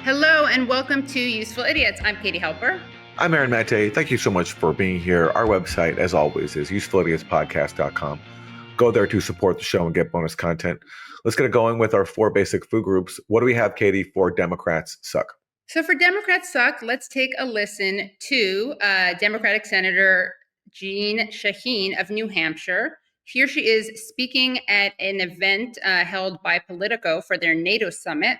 Hello and welcome to Useful Idiots. I'm Katie Helper. I'm Aaron Mate. Thank you so much for being here. Our website, as always, is usefulidiotspodcast.com. Go there to support the show and get bonus content. Let's get it going with our 4 basic food groups. What do we have, Katie, for Democrats Suck? So for Democrats Suck, let's take a listen to Democratic Senator Jeanne Shaheen of New Hampshire. Here she is speaking at an event held by Politico for their NATO summit.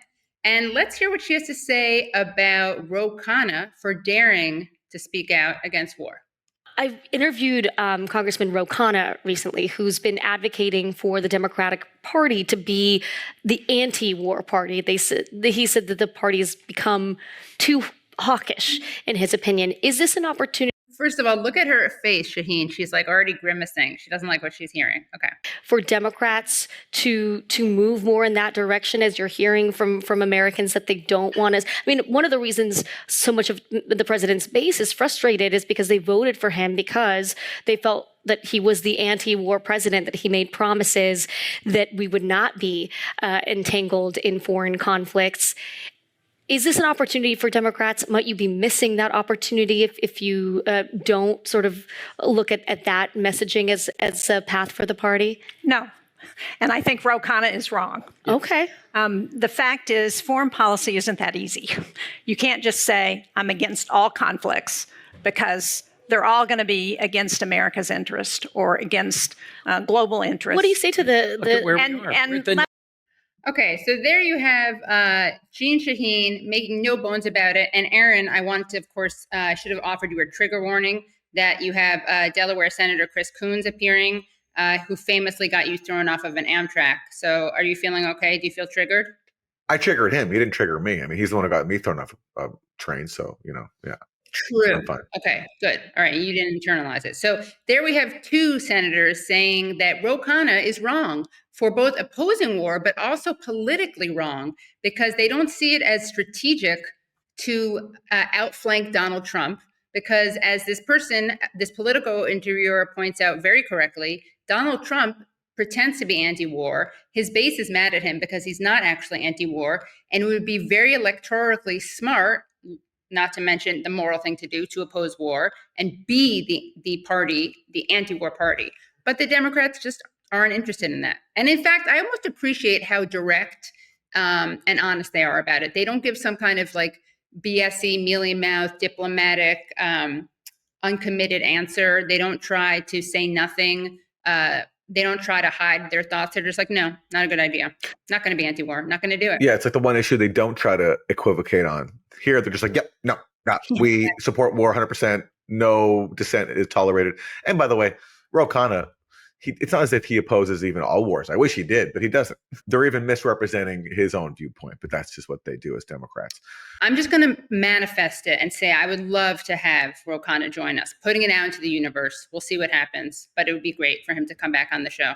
And let's hear what she has to say about Ro Khanna for daring to speak out against war. I've interviewed Congressman Ro Khanna recently, who's been advocating for the Democratic Party to be the anti-war party. He said that the party has become too hawkish, in his opinion. Is this an opportunity? First of all, look at her face, Shaheen. She's like already grimacing. She doesn't like what she's hearing. Okay. For Democrats to move more in that direction, as you're hearing from Americans that they don't want us. I mean, one of the reasons so much of the president's base is frustrated is because they voted for him because they felt that he was the anti-war president, that he made promises that we would not be entangled in foreign conflicts. Is this an opportunity for Democrats? Might you be missing that opportunity if you don't sort of look at that messaging as a path for the party? No. And I think Ro Khanna is wrong. Okay. The fact is, foreign policy isn't that easy. You can't just say, I'm against all conflicts, because they're all going to be against America's interest or against global interest. What do you say to the Okay, so there you have Jeanne Shaheen making no bones about it. And Aaron, I want to, of course, should have offered you a trigger warning that you have Delaware Senator Chris Coons appearing, who famously got you thrown off of an Amtrak. So are you feeling okay? Do you feel triggered? I triggered him. He didn't trigger me. I mean, he's the one who got me thrown off a train. So, yeah. True. Okay, good. All right, you didn't internalize it. So there we have 2 senators saying that Ro Khanna is wrong for both opposing war, but also politically wrong because they don't see it as strategic to outflank Donald Trump. Because as this Politico interviewer points out very correctly, Donald Trump pretends to be anti-war. His base is mad at him because he's not actually anti-war, and it would be very electorally smart, not to mention the moral thing to do, to oppose war and be the party, the anti-war party. But the Democrats just aren't interested in that. And in fact, I almost appreciate how direct and honest they are about it. They don't give some kind of like BS-y, mealy-mouthed, diplomatic, uncommitted answer. They don't try to say nothing. They don't try to hide their thoughts. They're just like, no, not a good idea. Not going to be anti-war. Not going to do it. Yeah, it's like the one issue they don't try to equivocate on. Here, they're just like, yep, no, we support war 100%. No dissent is tolerated. And by the way, Ro Khanna, it's not as if he opposes even all wars. I wish he did, but he doesn't. They're even misrepresenting his own viewpoint, but that's just what they do as Democrats. I'm just going to manifest it and say I would love to have Ro Khanna join us, putting it out into the universe. We'll see what happens, but it would be great for him to come back on the show.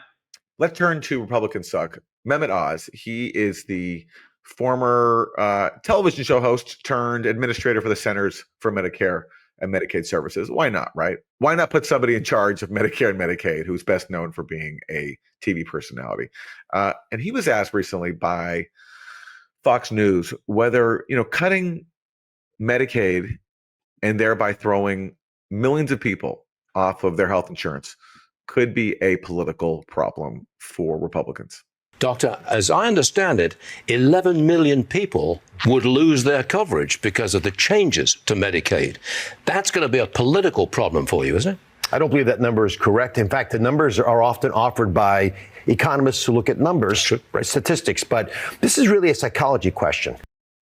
Let's turn to Republican Suck. Mehmet Oz, he is the former television show host turned administrator for the Centers for Medicare and Medicaid Services. Why not, right? Why not put somebody in charge of Medicare and Medicaid who's best known for being a TV personality? And he was asked recently by Fox News whether, cutting Medicaid and thereby throwing millions of people off of their health insurance could be a political problem for Republicans. Doctor, as I understand it, 11 million people would lose their coverage because of the changes to Medicaid. That's going to be a political problem for you, isn't it? I don't believe that number is correct. In fact, the numbers are often offered by economists who look at numbers, statistics, but this is really a psychology question.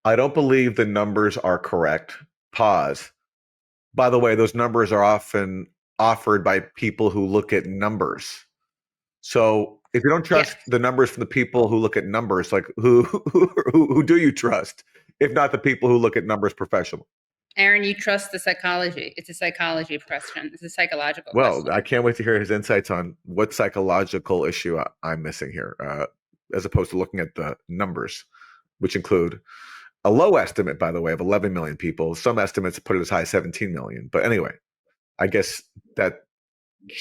I don't believe the numbers are correct. Pause. By the way, those numbers are often offered by people who look at numbers. So if you don't trust the numbers from the people who look at numbers, like who do you trust, if not the people who look at numbers professionally? Aaron, you trust the psychology. It's a psychology question. It's a psychological question. Well, I can't wait to hear his insights on what psychological issue I'm missing here, as opposed to looking at the numbers, which include a low estimate, by the way, of 11 million people. Some estimates put it as high as 17 million. But anyway, I guess that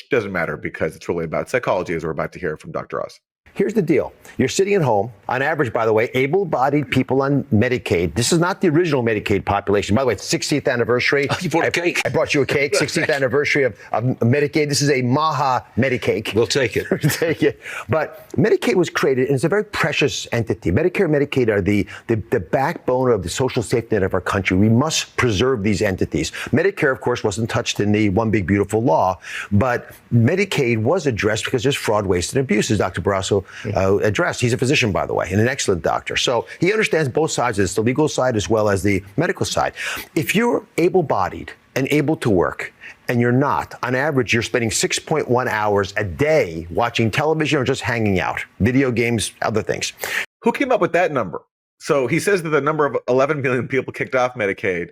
doesn't matter because it's really about psychology, as we're about to hear from Dr. Oz. Here's the deal. You're sitting at home, on average, by the way, able-bodied people on Medicaid. This is not the original Medicaid population. By the way, it's 60th anniversary. You brought a cake. I brought you a cake, 60th anniversary of Medicaid. This is a Maha Medicake. We'll take it. Take it. But Medicaid was created, and it's a very precious entity. Medicare and Medicaid are the backbone of the social safety net of our country. We must preserve these entities. Medicare, of course, wasn't touched in the One Big Beautiful Law, but Medicaid was addressed because there's fraud, waste, and abuse, as Dr. Barrasso addressed. He's a physician, by the way, and an excellent doctor. So he understands both sides of this, the legal side as well as the medical side. If you're able-bodied and able to work, and you're not, on average, you're spending 6.1 hours a day watching television or just hanging out, video games, other things. Who came up with that number? So he says that the number of 11 million people kicked off Medicaid,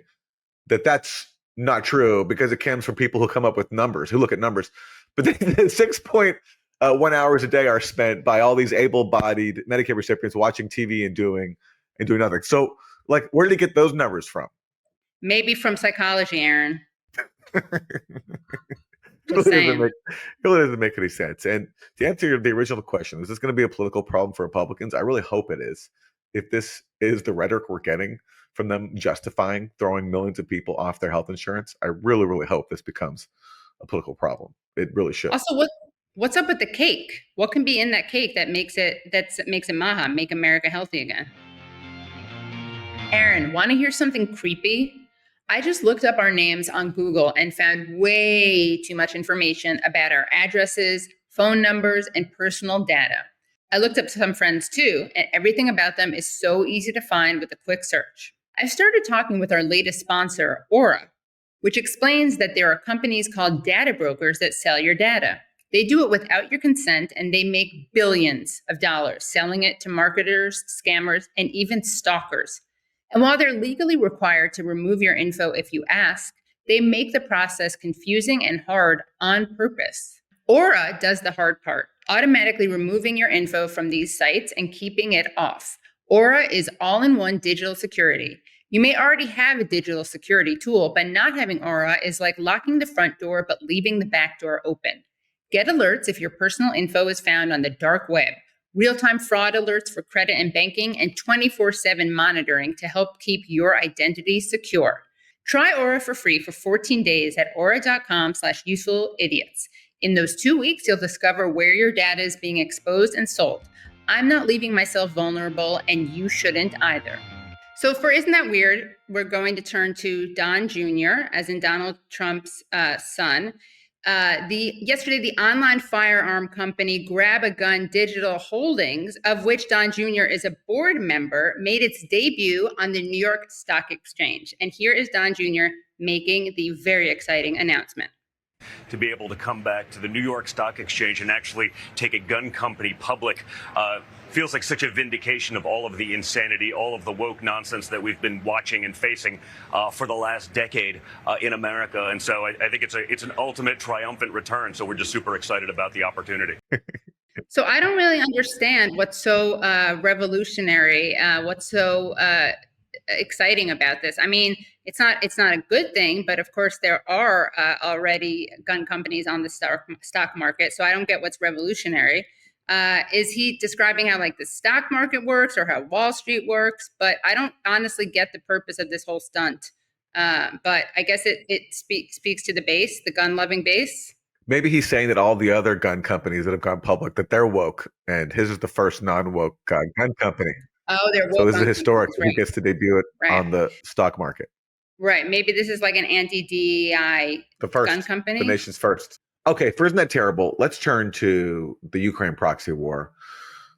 that's not true because it comes from people who come up with numbers, who look at numbers. But the 6.1 hours a day are spent by all these able-bodied Medicaid recipients watching TV and doing nothing. So, like, where did he get those numbers from? Maybe from psychology, Aaron. It doesn't make any sense. And to answer the original question, is this going to be a political problem for Republicans? I really hope it is. If this is the rhetoric we're getting from them justifying throwing millions of people off their health insurance, I really, really hope this becomes a political problem. It really should. Also, what's up with the cake? What can be in that cake that makes it Maha, make America healthy again? Aaron, want to hear something creepy? I just looked up our names on Google and found way too much information about our addresses, phone numbers, and personal data. I looked up some friends too, and everything about them is so easy to find with a quick search. I started talking with our latest sponsor, Aura, which explains that there are companies called data brokers that sell your data. They do it without your consent, and they make billions of dollars selling it to marketers, scammers, and even stalkers. And while they're legally required to remove your info if you ask, they make the process confusing and hard on purpose. Aura does the hard part, automatically removing your info from these sites and keeping it off. Aura is all-in-one digital security. You may already have a digital security tool, but not having Aura is like locking the front door but leaving the back door open. Get alerts if your personal info is found on the dark web, real-time fraud alerts for credit and banking, and 24/7 monitoring to help keep your identity secure. Try Aura for free for 14 days at aura.com/usefulidiots. In those 2 weeks, you'll discover where your data is being exposed and sold. I'm not leaving myself vulnerable, and you shouldn't either. So for Isn't That Weird, we're going to turn to Don Jr., as in Donald Trump's son. Yesterday, the online firearm company Grab a Gun Digital Holdings, of which Don Jr. is a board member, made its debut on the New York Stock Exchange. And here is Don Jr. making the very exciting announcement. To be able to come back to the New York Stock Exchange and actually take a gun company public feels like such a vindication of all of the insanity, all of the woke nonsense that we've been watching and facing for the last decade in America. And so I think it's an ultimate triumphant return. So we're just super excited about the opportunity. So I don't really understand what's so revolutionary, what's so exciting about this. I mean, it's not a good thing, but of course there are already gun companies on the stock market. So I don't get what's revolutionary. Is he describing how like the stock market works or how Wall Street works? But I don't honestly get the purpose of this whole stunt. But I guess it speaks to the base, the gun-loving base. Maybe he's saying that all the other gun companies that have gone public, that they're woke, and his is the first non-woke gun company. Oh, they're woke. So this is historic. Right. He gets to debut it on the stock market. Right. Maybe this is like an anti-DEI gun company. The nation's first. Okay, for Isn't That Terrible, let's turn to the Ukraine proxy war.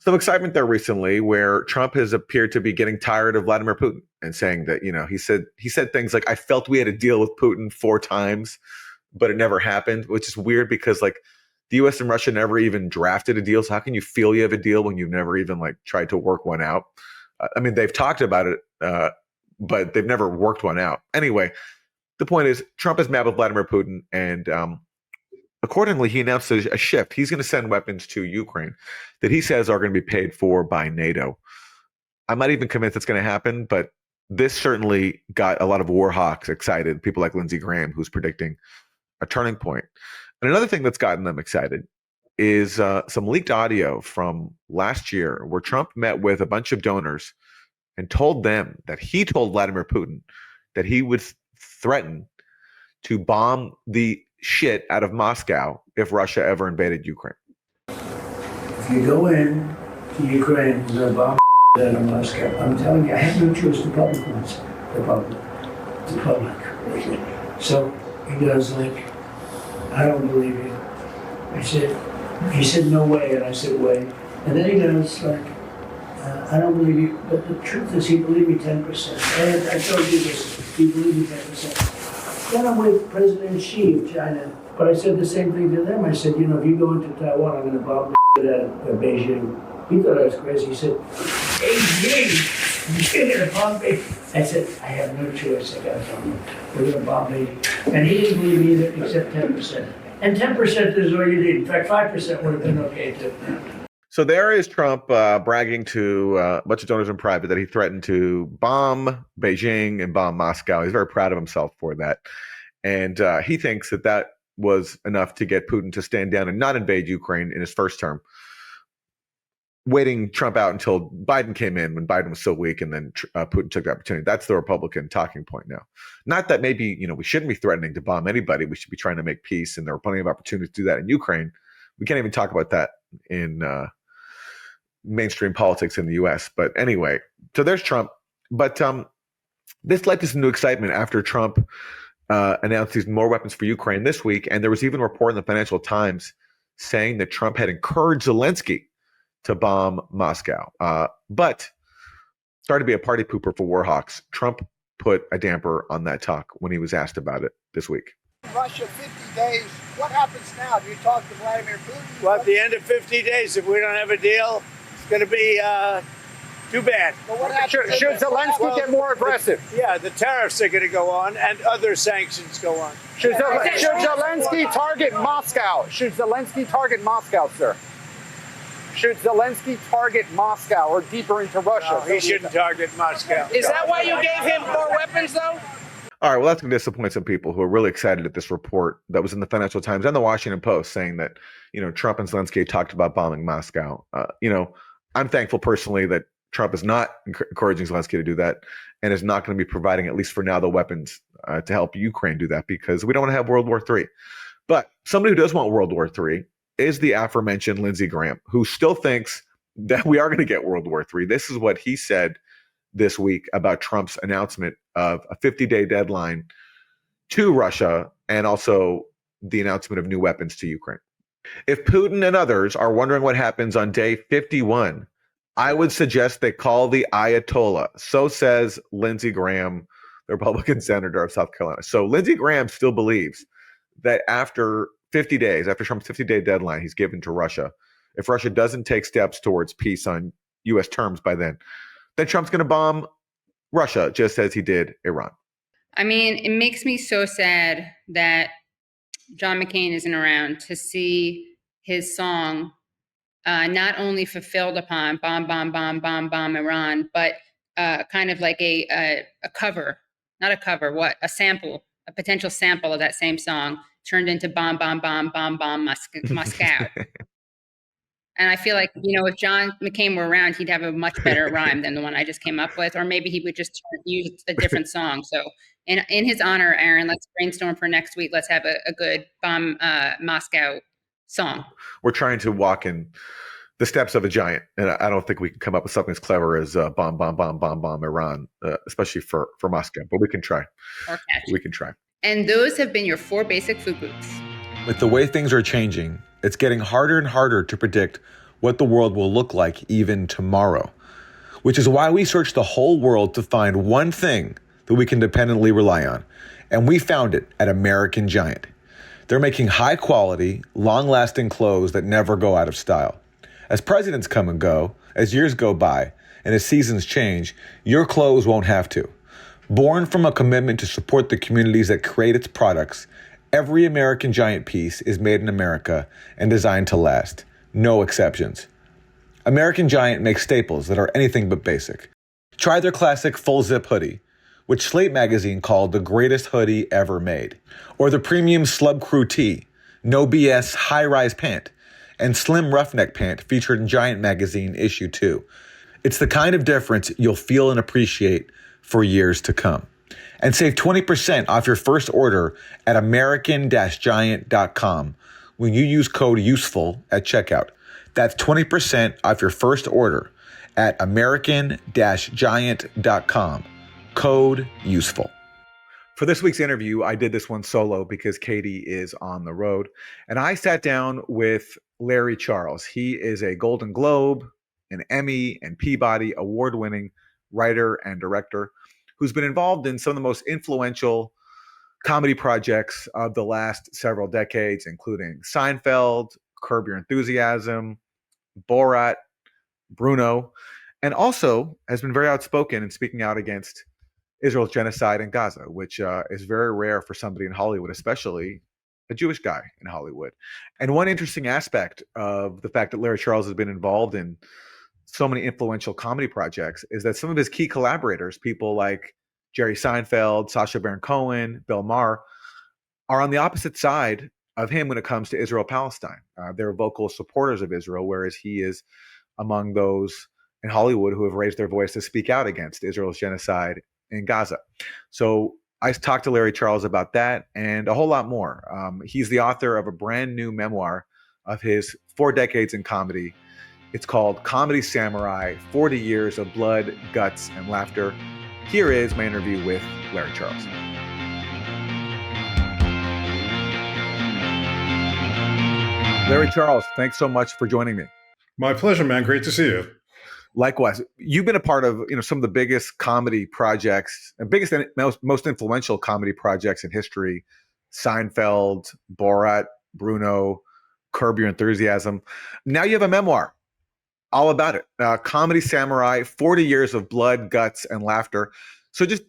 Some excitement there recently where Trump has appeared to be getting tired of Vladimir Putin and saying that, he said things like, I felt we had a deal with Putin 4 times, but it never happened, which is weird because like the US and Russia never even drafted a deal. So how can you feel you have a deal when you've never even like tried to work one out? I mean, they've talked about it, but they've never worked one out. Anyway, the point is Trump is mad with Vladimir Putin, and accordingly, he announced a shift. He's going to send weapons to Ukraine that he says are going to be paid for by NATO. I'm not even convinced it's going to happen, but this certainly got a lot of war hawks excited, people like Lindsey Graham, who's predicting a turning point. And another thing that's gotten them excited is some leaked audio from last year where Trump met with a bunch of donors and told them that he told Vladimir Putin that he would threaten to bomb the shit out of Moscow if Russia ever invaded Ukraine. If you go in to Ukraine, we're going to bomb out of Moscow. I'm telling you, I have no choice. The public wants the public. The public. So he goes like, I don't believe you. He said, no way. And I said, way. And then he goes like, I don't believe you. But the truth is, he believed me 10%. And I told you this, he believed me 10%. Then I'm with President Xi of China. But I said the same thing to them. I said, if you go into Taiwan, I'm going to bomb the out of Beijing. He thought I was crazy. He said, Beijing, you're going to bomb Beijing. I said, I have no choice. I got to bomb them. We're going to bomb Beijing. And he didn't believe me either, except 10%. And 10% is all you need. In fact, 5% would have been okay too. So there is Trump bragging to a bunch of donors in private that he threatened to bomb Beijing and bomb Moscow. He's very proud of himself for that. And he thinks that was enough to get Putin to stand down and not invade Ukraine in his first term, waiting Trump out until Biden came in when Biden was so weak, and then Putin took the opportunity. That's the Republican talking point now. Not that maybe, we shouldn't be threatening to bomb anybody. We should be trying to make peace, and there are plenty of opportunities to do that in Ukraine. We can't even talk about that in mainstream politics in the U.S. But anyway, so there's Trump. But this led to some new excitement after Trump announced these more weapons for Ukraine this week. And there was even a report in the Financial Times saying that Trump had encouraged Zelensky to bomb Moscow. But started to be a party pooper for war hawks. Trump put a damper on that talk when he was asked about it this week. Russia 50 days. What happens now? Do you talk to Vladimir Putin? Well, at the end of 50 days, if we don't have a deal, it's going to be too bad. But what happens? Should Zelensky get more aggressive? Yeah, the tariffs are going to go on and other sanctions go on. Should Zelensky target Moscow? Should Zelensky target Moscow, sir? Should Zelensky target Moscow or deeper into Russia? No, he shouldn't target Moscow. Is that why you gave him more weapons, though? All right, well, that's going to disappoint some people who are really excited at this report that was in the Financial Times and the Washington Post saying that, Trump and Zelensky talked about bombing Moscow. I'm thankful personally that Trump is not encouraging Zelensky to do that and is not going to be providing, at least for now, the weapons to help Ukraine do that, because we don't want to have World War III. But somebody who does want World War III is the aforementioned Lindsey Graham, who still thinks that we are going to get World War III. This is what he said this week about Trump's announcement of a 50-day deadline to Russia and also the announcement of new weapons to Ukraine. If Putin and others are wondering what happens on day 51, I would suggest they call the Ayatollah. So says Lindsey Graham, the Republican senator of South Carolina. So Lindsey Graham still believes that after 50 days, after Trump's 50-day deadline he's given to Russia, if Russia doesn't take steps towards peace on U.S. terms by then Trump's going to bomb Russia, just as he did Iran. I mean, it makes me so sad that John McCain isn't around to see his song not only fulfilled upon bomb, bomb, bomb, bomb, bomb Iran, but kind of like a cover, not a cover, a sample, a potential sample of that same song turned into bomb, bomb, bomb, bomb, bomb, Moscow. And I feel like, if John McCain were around, he'd have a much better rhyme than the one I just came up with, or maybe he would just use a different song. So in his honor, Aaron, let's brainstorm for next week. Let's have a good bomb Moscow song. We're trying to walk in the steps of a giant, and I don't think we can come up with something as clever as bomb, bomb, bomb, bomb, bomb Iran, especially for Moscow. But we can try. We can try. And those have been your 4 basic food groups. With the way things are changing, it's getting harder and harder to predict what the world will look like even tomorrow, which is why we searched the whole world to find one thing that we can dependently rely on. And we found it at American Giant. They're making high quality, long lasting clothes that never go out of style. As presidents come and go, as years go by, and as seasons change, your clothes won't have to. Born from a commitment to support the communities that create its products, every American Giant piece is made in America and designed to last. No exceptions. American Giant makes staples that are anything but basic. Try their classic full zip hoodie, which Slate magazine called the greatest hoodie ever made. Or the premium Slub Crew tee, no BS high-rise pant. and slim roughneck pant featured in Giant Magazine issue 2. It's the kind of difference you'll feel and appreciate for years to come. And save 20% off your first order at American-Giant.com when you use code USEFUL at checkout. That's 20% off your first order at American-Giant.com. Code USEFUL. For this week's interview, I did this one solo because Katie is on the road. And I sat down with Larry Charles. He is a Golden Globe, an Emmy, and Peabody award-winning writer and director who's been involved in some of the most influential comedy projects of the last several decades, including Seinfeld, Curb Your Enthusiasm, Borat, Bruno, and also has been very outspoken in speaking out against Israel's genocide in Gaza, which is very rare for somebody in Hollywood, especially a Jewish guy in Hollywood. And one interesting aspect of the fact that Larry Charles has been involved in so many influential comedy projects is that some of his key collaborators, people like Jerry Seinfeld, Sacha Baron Cohen, Bill Maher, are on the opposite side of him when it comes to Israel-Palestine. They're vocal supporters of Israel, whereas he is among those in Hollywood who have raised their voice to speak out against Israel's genocide in Gaza. So I talked to Larry Charles about that and a whole lot more. He's the author of a brand new memoir of his 4 decades in comedy. It's called Comedy Samurai, 40 Years of Blood, Guts, and Laughter. Here is my interview with Larry Charles. Larry Charles, thanks so much for joining me. My pleasure, man. Great to see you. Likewise. You've been a part of some of the biggest comedy projects, and biggest and most influential comedy projects in history. Seinfeld, Borat, Bruno, Curb Your Enthusiasm. Now you have a memoir all about it. Comedy Samurai, 40 Years of Blood, Guts, and Laughter. So just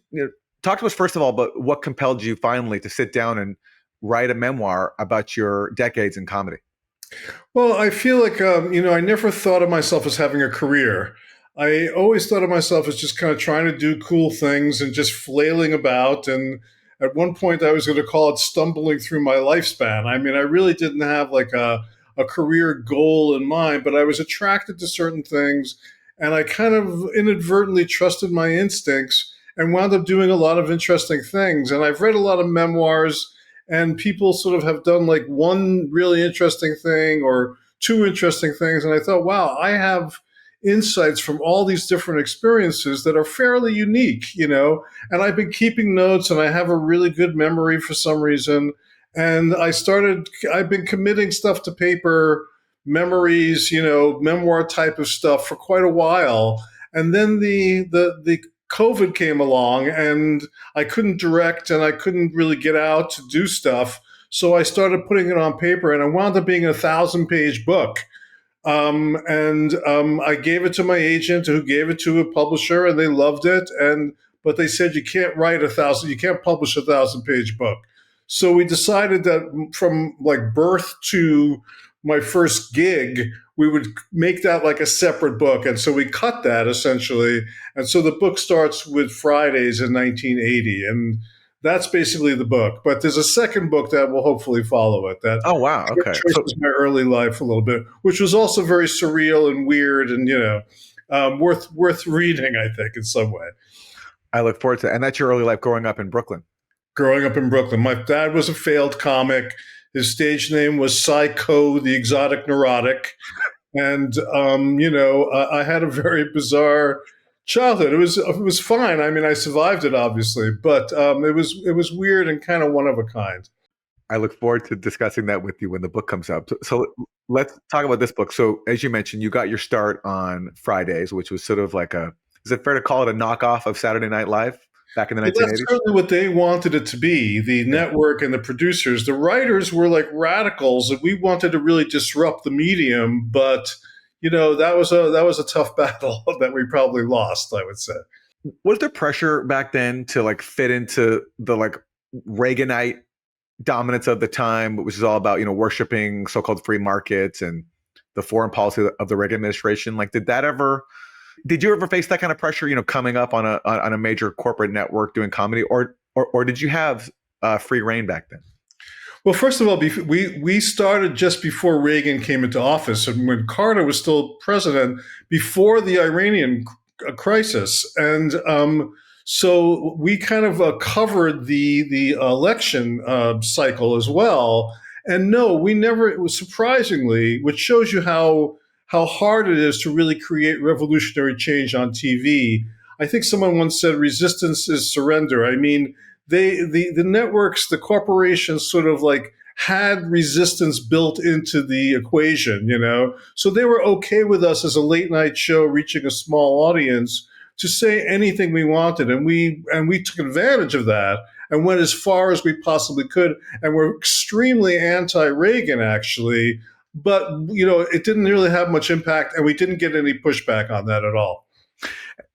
talk to us first of all about what compelled you finally to sit down and write a memoir about your decades in comedy. Well, I feel like, I never thought of myself as having a career. I always thought of myself as just kind of trying to do cool things and just flailing about. And at one point I was going to call it stumbling through my lifespan. I mean, I really didn't have like a career goal in mind, but I was attracted to certain things. And I kind of inadvertently trusted my instincts and wound up doing a lot of interesting things. And I've read a lot of memoirs, and people sort of have done like one really interesting thing or 2 interesting things. And I thought, wow, I have insights from all these different experiences that are fairly unique, and I've been keeping notes and I have a really good memory for some reason. And I've been committing stuff to paper, memories, memoir type of stuff for quite a while. And then the COVID came along and I couldn't direct and I couldn't really get out to do stuff. So I started putting it on paper and it wound up being a 1,000-page book. I gave it to my agent who gave it to a publisher and they loved it. But they said, you can't publish a 1,000-page book. So we decided that from like birth to my first gig, we would make that like a separate book. And so we cut that essentially. And so the book starts with Fridays in 1980. And that's basically the book. But there's a second book that will hopefully follow it. That oh, wow. Okay. traces my early life a little bit, which was also very surreal and weird and, worth reading, I think, in some way. I look forward to it. And that's your early life growing up in Brooklyn. Growing up in Brooklyn. My dad was a failed comic. His stage name was Psycho, the Exotic Neurotic. And, I had a very bizarre childhood. It was fine. I mean, I survived it, obviously, but it was weird and kind of one of a kind. I look forward to discussing that with you when the book comes up. So let's talk about this book. So as you mentioned, you got your start on Fridays, which was sort of like is it fair to call it a knockoff of Saturday Night Live? Back in the 1980s? That's certainly what they wanted it to be, the network and the producers. The writers were like radicals, and we wanted to really disrupt the medium, but that was a tough battle that we probably lost, I would say. Was there pressure back then to like fit into the like Reaganite dominance of the time, which is all about, worshiping so-called free markets and the foreign policy of the Reagan administration? Like, did you ever face that kind of pressure, coming up on a major corporate network doing comedy, or did you have free reign back then? Well, first of all, we started just before Reagan came into office, and when Carter was still president, before the Iranian crisis, and so we kind of covered the election cycle as well. And no, we never. It was surprisingly, which shows you how hard it is to really create revolutionary change on TV. I think someone once said, "Resistance is surrender." I mean, the networks, the corporations sort of like had resistance built into the equation, so they were okay with us as a late night show reaching a small audience to say anything we wanted, and we took advantage of that and went as far as we possibly could, and we're extremely anti-Reagan actually, but it didn't really have much impact, and we didn't get any pushback on that at all.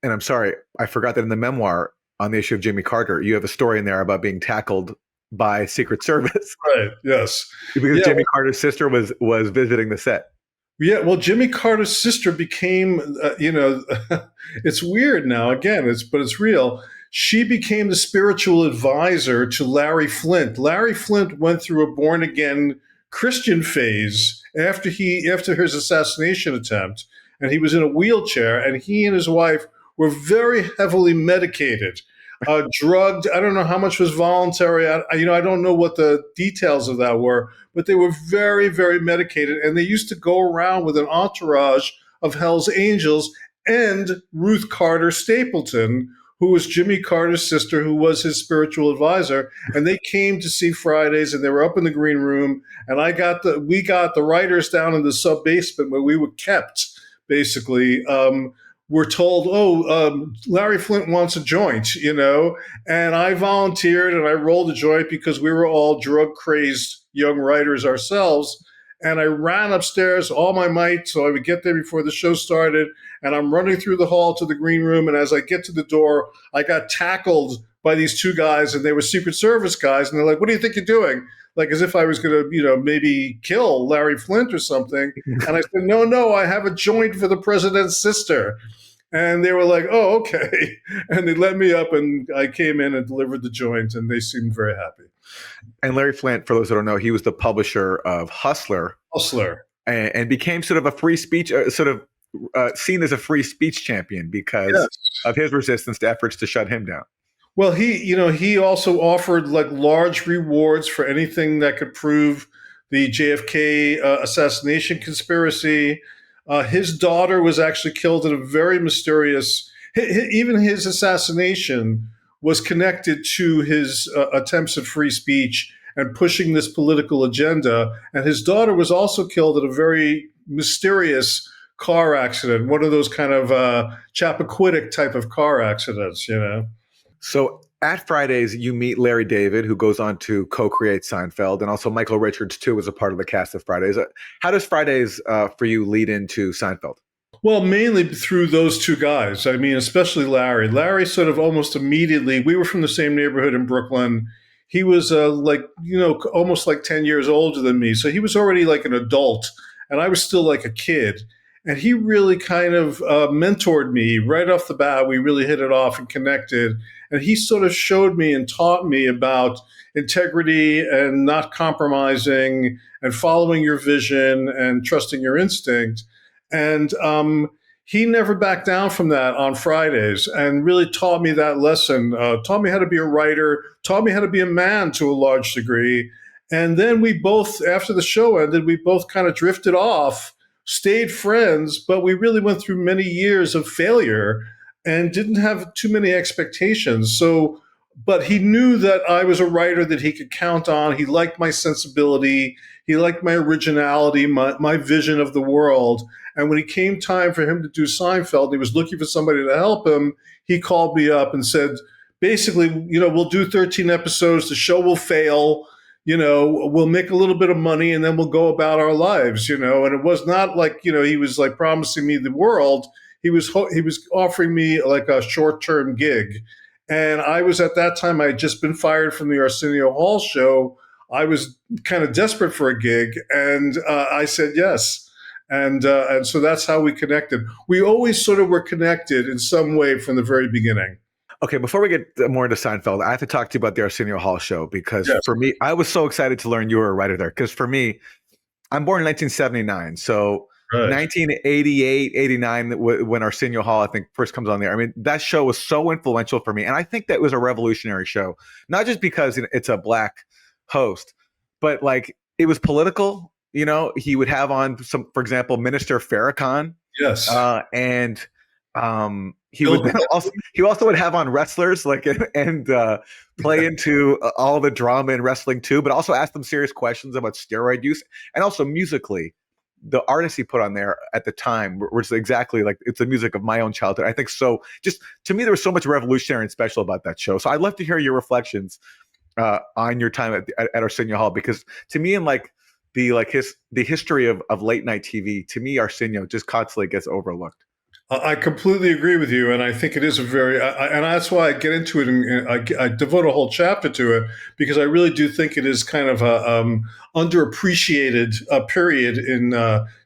And I'm sorry, I forgot that in the memoir on the issue of Jimmy Carter, you have a story in there about being tackled by Secret Service. Right. Yes. Because Jimmy Carter's sister was visiting the set. Yeah. Well, Jimmy Carter's sister became, it's weird now. Again, but it's real. She became the spiritual advisor to Larry Flynt. Larry Flynt went through a born again Christian phase after his assassination attempt, and he was in a wheelchair, and he and his wife were very heavily medicated, drugged. I don't know how much was voluntary. I don't know what the details of that were, but they were very, very medicated. And they used to go around with an entourage of Hell's Angels and Ruth Carter Stapleton, who was Jimmy Carter's sister, who was his spiritual advisor. And they came to see Fridays, and they were up in the green room. And we got the writers down in the sub basement where we were kept, basically. We're told, Larry Flynt wants a joint, and I volunteered and I rolled a joint because we were all drug crazed young writers ourselves. And I ran upstairs all my might so I would get there before the show started. And I'm running through the hall to the green room. And as I get to the door, I got tackled by these two guys, and they were Secret Service guys. And they're like, "What do you think you're doing?" Like as if I was going to, maybe kill Larry Flynt or something. And I said, no, I have a joint for the president's sister. And they were like, "Oh, okay." And they let me up, and I came in and delivered the joint, and they seemed very happy. And Larry Flynt, for those who don't know, he was the publisher of Hustler. And became sort of a free speech, seen as a free speech champion because of his resistance to efforts to shut him down. Well, he also offered like large rewards for anything that could prove the JFK assassination conspiracy. His daughter was actually killed in a very mysterious. Even his assassination was connected to his attempts at free speech and pushing this political agenda. And his daughter was also killed in a very mysterious car accident, one of those kind of Chappaquiddick type of car accidents, So at Fridays, you meet Larry David, who goes on to co-create Seinfeld, and also Michael Richards, too, was a part of the cast of Fridays. How does Fridays for you lead into Seinfeld? Well, mainly through those two guys. I mean, especially Larry. Larry sort of almost immediately, we were from the same neighborhood in Brooklyn. He was almost like 10 years older than me. So he was already like an adult, and I was still like a kid. And he really kind of mentored me right off the bat. We really hit it off and connected. And he sort of showed me and taught me about integrity and not compromising and following your vision and trusting your instinct. And he never backed down from that on Fridays and really taught me that lesson, taught me how to be a writer, taught me how to be a man to a large degree. And then we both, after the show ended, we both kind of drifted off, stayed friends, but we really went through many years of failure and didn't have too many expectations. So, but he knew that I was a writer that he could count on. He liked my sensibility. He liked my originality, my vision of the world. And when it came time for him to do Seinfeld, he was looking for somebody to help him. He called me up and said, basically, we'll do 13 episodes. The show will fail. We'll make a little bit of money and then we'll go about our lives, and it was not like, he was like promising me the world. He was offering me like a short-term gig. And I was at that time, I had just been fired from the Arsenio Hall Show. I was kind of desperate for a gig, and I said yes. And so that's how we connected. We always sort of were connected in some way from the very beginning. Okay, before we get more into Seinfeld, I have to talk to you about the Arsenio Hall Show because for me, I was so excited to learn you were a writer there. Because for me, I'm born in 1979, so 1988, 89, when Arsenio Hall, I think, first comes on there. I mean, that show was so influential for me, and I think that was a revolutionary show, not just because it's a black host, but like it was political. You know, he would have on some, for example, Minister Farrakhan. Yes. And he would also would have on wrestlers like and play into all the drama in wrestling too, but also ask them serious questions about steroid use, and also musically, the artists he put on there at the time was exactly like it's the music of my own childhood. I think so. Just to me, there was so much revolutionary and special about that show. So I'd love to hear your reflections on your time at Arsenio Hall, because to me, in like the history of late night TV, to me, Arsenio just constantly gets overlooked. I completely agree with you, and I think it is a very, and that's why I get into it, and I devote a whole chapter to it, because I really do think it is kind of a underappreciated period in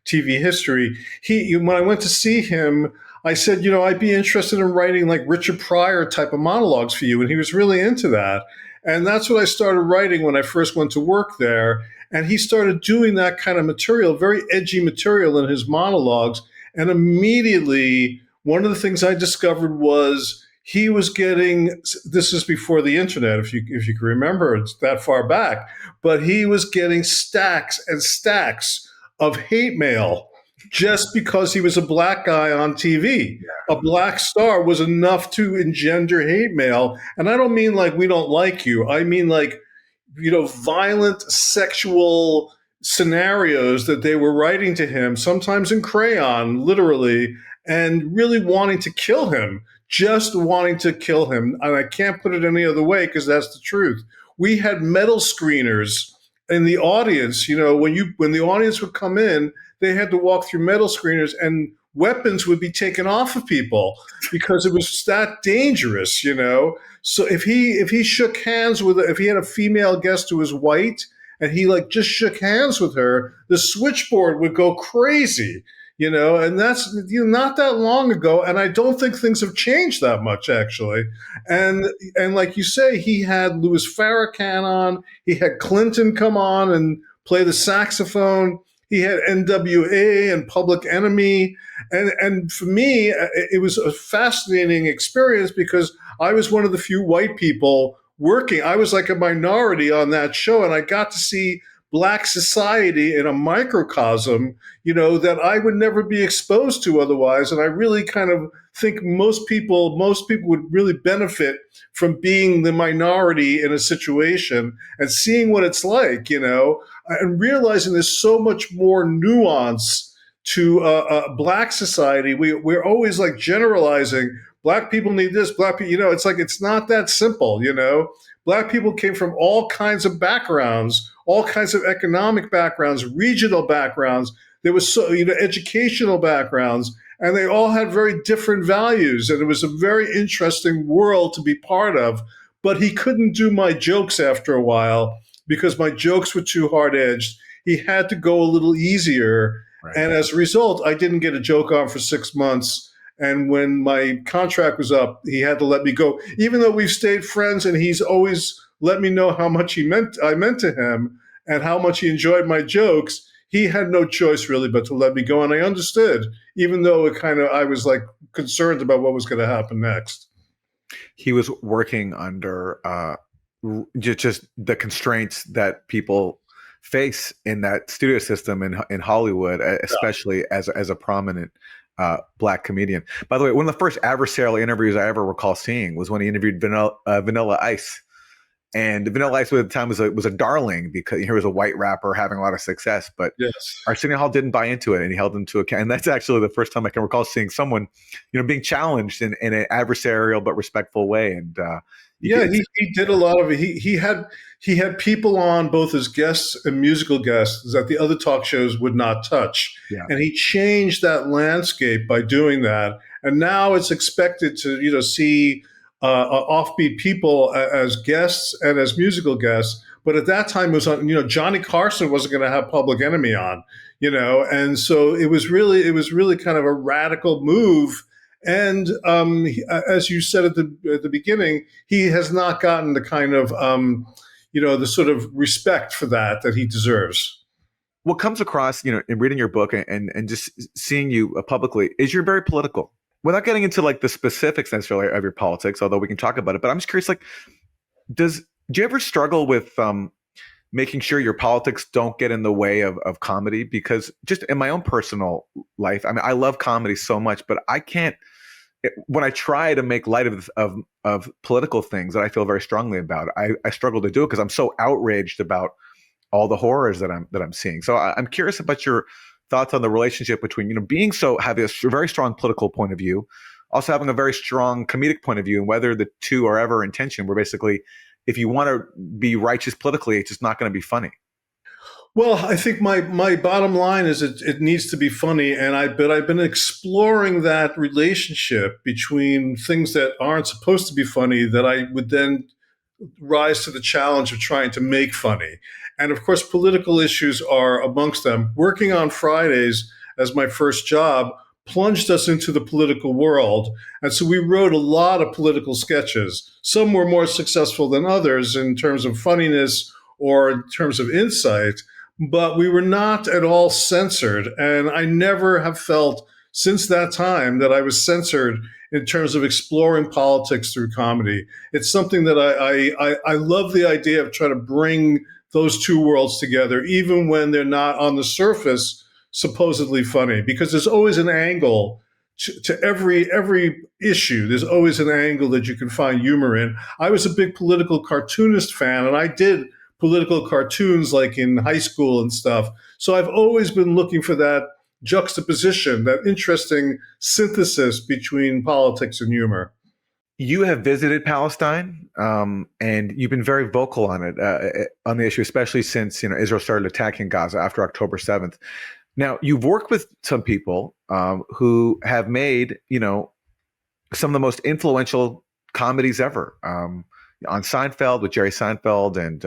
TV history. When I went to see him, I said, I'd be interested in writing like Richard Pryor type of monologues for you, and he was really into that, and that's what I started writing when I first went to work there, and he started doing that kind of material, very edgy material in his monologues. And immediately, one of the things I discovered was he was getting, this is before the internet, if you can remember, it's that far back, but he was getting stacks and stacks of hate mail just because he was a black guy on TV. Yeah. A black star was enough to engender hate mail. And I don't mean like we don't like you. I mean like, violent sexual scenarios that they were writing to him, sometimes in crayon, literally, and really wanting to kill him, just wanting to kill him. And I can't put it any other way because that's the truth. We had metal screeners in the audience. When the audience would come in, they had to walk through metal screeners, and weapons would be taken off of people because it was that dangerous, So if he shook hands if he had a female guest who was white, and he like just shook hands with her, the switchboard would go crazy, and that's not that long ago. And I don't think things have changed that much, actually. And like you say, he had Louis Farrakhan on, he had Clinton come on and play the saxophone. He had NWA and Public Enemy. And for me, it was a fascinating experience because I was one of the few white people working. I was like a minority on that show, and I got to see black society in a microcosm, that I would never be exposed to otherwise. And I really kind of think most people would really benefit from being the minority in a situation and seeing what it's like, and realizing there's so much more nuance to black society. We're always like generalizing. Black people need this, black people, it's like, it's not that simple, Black people came from all kinds of backgrounds, all kinds of economic backgrounds, regional backgrounds. There was educational backgrounds, and they all had very different values. And it was a very interesting world to be part of. But he couldn't do my jokes after a while because my jokes were too hard-edged. He had to go a little easier. Right. And as a result, I didn't get a joke on for 6 months. And when my contract was up, he had to let me go, even though we've stayed friends, and he's always let me know how much I meant to him and how much he enjoyed my jokes. He had no choice really but to let me go. And I understood, even though I was like concerned about what was going to happen next. He was working under just the constraints that people face in that studio system in Hollywood, especially as a prominent black comedian. By the way, one of the first adversarial interviews I ever recall seeing was when he interviewed Vanilla Ice. And Vanilla Ice at the time was a darling because he was a white rapper having a lot of success. But yes, Arsenio Hall didn't buy into it, and he held him to account. And that's actually the first time I can recall seeing someone, being challenged in an adversarial but respectful way. And he did a lot of it. He had people on both as guests and musical guests that the other talk shows would not touch. Yeah. And he changed that landscape by doing that. And now it's expected to see offbeat people as guests and as musical guests. But at that time it was on, Johnny Carson wasn't going to have Public Enemy on, and so it was really kind of a radical move. And as you said at the beginning, he has not gotten the kind of, the sort of respect for that he deserves. What comes across, in reading your book and just seeing you publicly is you're very political. Without getting into like the specifics necessarily of your politics, although we can talk about it, but I'm just curious, like, do you ever struggle with making sure your politics don't get in the way of comedy? Because just in my own personal life, I mean, I love comedy so much, but I can't. When I try to make light of political things that I feel very strongly about, I struggle to do it because I'm so outraged about all the horrors that I'm seeing. So I'm curious about your thoughts on the relationship between having a very strong political point of view, also having a very strong comedic point of view, and whether the two are ever in tension. Where basically, if you want to be righteous politically, it's just not going to be funny. Well, I think my bottom line is it needs to be funny, but I've been exploring that relationship between things that aren't supposed to be funny that I would then rise to the challenge of trying to make funny. And of course, political issues are amongst them. Working on Fridays as my first job plunged us into the political world. And so we wrote a lot of political sketches. Some were more successful than others in terms of funniness or in terms of insight, but we were not at all censored. And I never have felt since that time that I was censored in terms of exploring politics through comedy. It's something that I love the idea of trying to bring those two worlds together, even when they're not on the surface supposedly funny, because there's always an angle to every issue. There's always an angle that you can find humor in. I was a big political cartoonist fan, and I did political cartoons like in high school and stuff. So I've always been looking for that juxtaposition, that interesting synthesis between politics and humor. You have visited Palestine, and you've been very vocal on it, on the issue, especially since Israel started attacking Gaza after October 7th. Now, you've worked with some people who have made, some of the most influential comedies ever. On Seinfeld with Jerry Seinfeld, and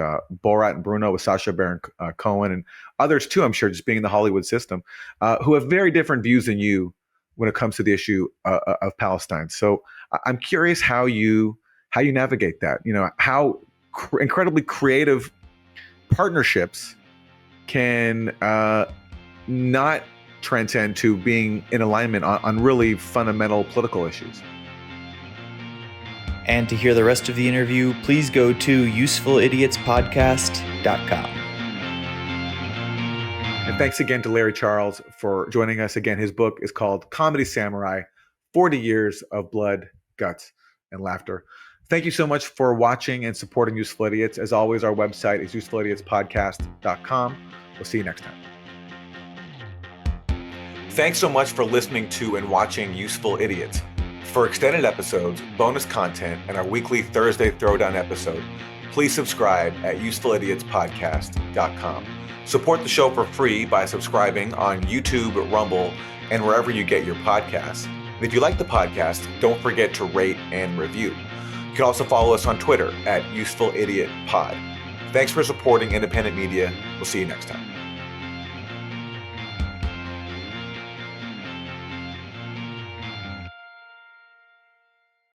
Borat and Bruno with Sacha Baron Cohen, and others too, I'm sure, just being in the Hollywood system, who have very different views than you when it comes to the issue of Palestine. So I'm curious how you navigate that. How incredibly creative partnerships can not transcend to being in alignment on really fundamental political issues. And to hear the rest of the interview, please go to usefulidiotspodcast.com. And thanks again to Larry Charles for joining us again. His book is called Comedy Samurai, 40 Years of Blood, Guts, and Laughter. Thank you so much for watching and supporting Useful Idiots. As always, our website is usefulidiotspodcast.com. We'll see you next time. Thanks so much for listening to and watching Useful Idiots. For extended episodes, bonus content, and our weekly Thursday Throwdown episode, please subscribe at usefulidiotspodcast.com. Support the show for free by subscribing on YouTube, Rumble, and wherever you get your podcasts. And if you like the podcast, don't forget to rate and review. You can also follow us on Twitter at UsefulIdiotPod. Thanks for supporting independent media. We'll see you next time.